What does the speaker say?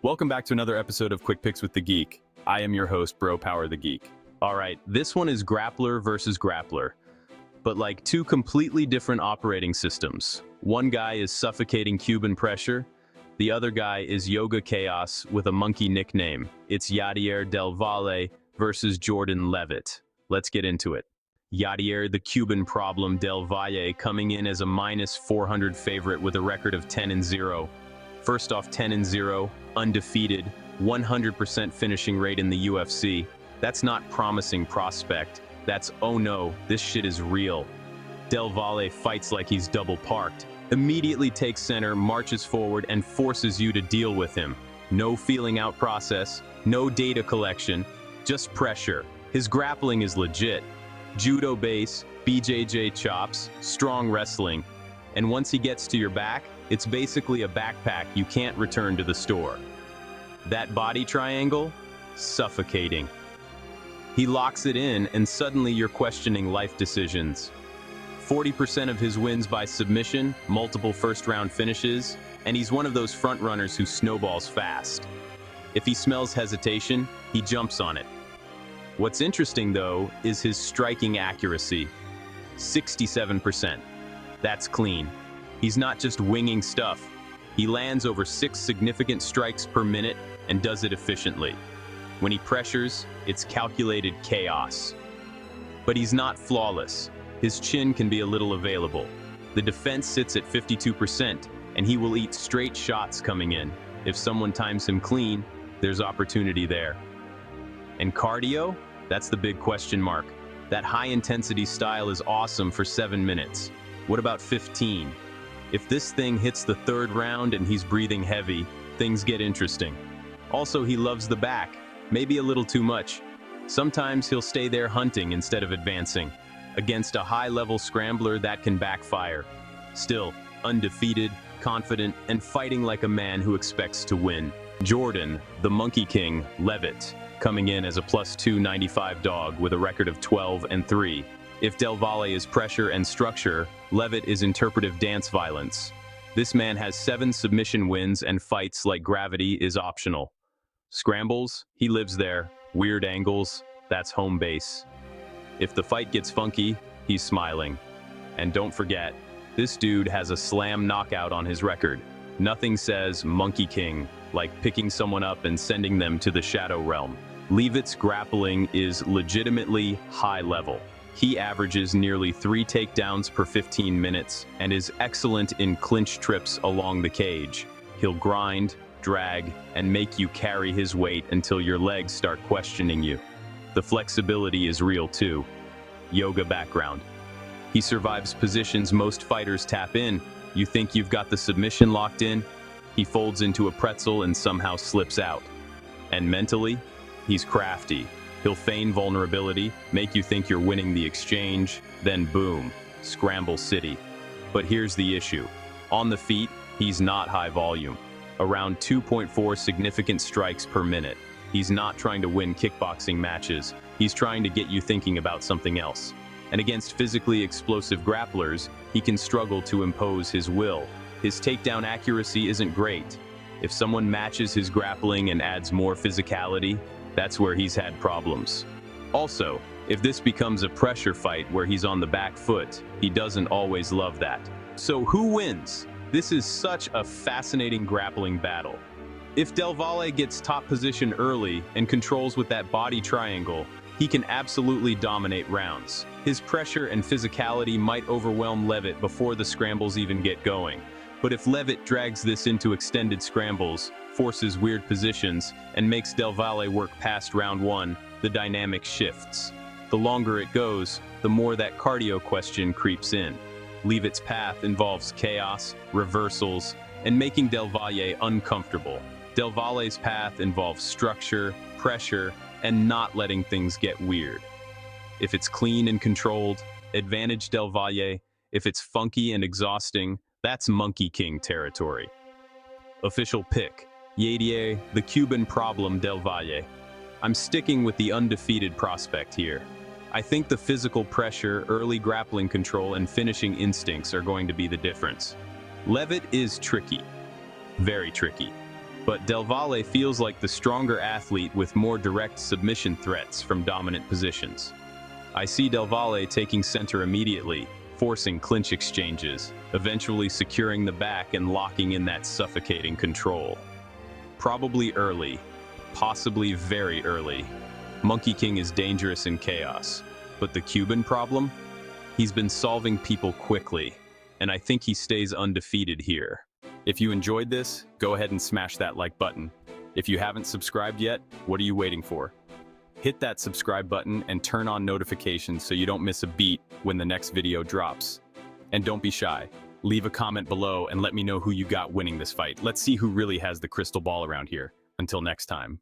Welcome back to another episode of Quick Picks with the Geek. I am your host, Bro Power the Geek. All right, this one is grappler versus grappler, but like two completely different operating systems. One guy is suffocating Cuban pressure, the other guy is yoga chaos with a monkey nickname. It's Yadier del Valle versus Jordan Leavitt. Let's get into it. Yadier, the Cuban problem del Valle, coming in as a minus 400 favorite with a record of 10-0. First off, 10-0, undefeated, 100% finishing rate in the UFC. That's not promising prospect. That's, oh no, this shit is real. Del Valle fights like he's double parked, immediately takes center, marches forward, and forces you to deal with him. No feeling out process, no data collection, just pressure. His grappling is legit. Judo base, BJJ chops, strong wrestling. And once he gets to your back, it's basically a backpack you can't return to the store. That body triangle? Suffocating. He locks it in and suddenly you're questioning life decisions. 40% of his wins by submission, multiple first-round finishes, and he's one of those front runners who snowballs fast. If he smells hesitation, he jumps on it. What's interesting though is his striking accuracy. 67%. That's clean. He's not just winging stuff. He lands over 6 significant strikes per minute and does it efficiently. When he pressures, it's calculated chaos. But he's not flawless. His chin can be a little available. The defense sits at 52%, and he will eat straight shots coming in. If someone times him clean, there's opportunity there. And cardio? That's the big question mark. That high-intensity style is awesome for 7 minutes. What about 15? If this thing hits the 3rd round and he's breathing heavy, things get interesting. Also, he loves the back, maybe a little too much. Sometimes he'll stay there hunting instead of advancing. Against a high-level scrambler, that can backfire. Still, undefeated, confident, and fighting like a man who expects to win. Jordan, the Monkey King, Leavitt, coming in as a plus 295 dog with a record of 12-3. If Del Valle is pressure and structure, Leavitt is interpretive dance violence. This man has 7 submission wins and fights like gravity is optional. Scrambles, he lives there. Weird angles, that's home base. If the fight gets funky, he's smiling. And don't forget, this dude has a slam knockout on his record. Nothing says Monkey King like picking someone up and sending them to the shadow realm. Leavitt's grappling is legitimately high level. He averages nearly 3 takedowns per 15 minutes and is excellent in clinch trips along the cage. He'll grind, drag, and make you carry his weight until your legs start questioning you. The flexibility is real too. Yoga background. He survives positions most fighters tap in. You think you've got the submission locked in? He folds into a pretzel and somehow slips out. And mentally, he's crafty. He'll feign vulnerability, make you think you're winning the exchange, then boom, scramble city. But here's the issue. On the feet, he's not high volume. Around 2.4 significant strikes per minute. He's not trying to win kickboxing matches. He's trying to get you thinking about something else. And against physically explosive grapplers, he can struggle to impose his will. His takedown accuracy isn't great. If someone matches his grappling and adds more physicality, that's where he's had problems. Also, if this becomes a pressure fight where he's on the back foot, he doesn't always love that. So who wins? This is such a fascinating grappling battle. If Del Valle gets top position early and controls with that body triangle, he can absolutely dominate rounds. His pressure and physicality might overwhelm Leavitt before the scrambles even get going. But if Leavitt drags this into extended scrambles, forces weird positions, and makes Del Valle work past round 1, the dynamic shifts. The longer it goes, the more that cardio question creeps in. Leavitt's path involves chaos, reversals, and making Del Valle uncomfortable. Del Valle's path involves structure, pressure, and not letting things get weird. If it's clean and controlled, advantage Del Valle. If it's funky and exhausting, that's Monkey King territory. Official pick. Yadier, the Cuban problem del Valle. I'm sticking with the undefeated prospect here. I think the physical pressure, early grappling control, and finishing instincts are going to be the difference. Leavitt is tricky. Very tricky. But Del Valle feels like the stronger athlete with more direct submission threats from dominant positions. I see Del Valle taking center immediately, forcing clinch exchanges, eventually securing the back and locking in that suffocating control. Probably early, possibly very early. Monkey King is dangerous in chaos, but the Cuban problem? He's been solving people quickly, and I think he stays undefeated here. If you enjoyed this, go ahead and smash that like button. If you haven't subscribed yet, what are you waiting for? Hit that subscribe button and turn on notifications so you don't miss a beat when the next video drops. And don't be shy. Leave a comment below and let me know who you got winning this fight. Let's see who really has the crystal ball around here. Until next time.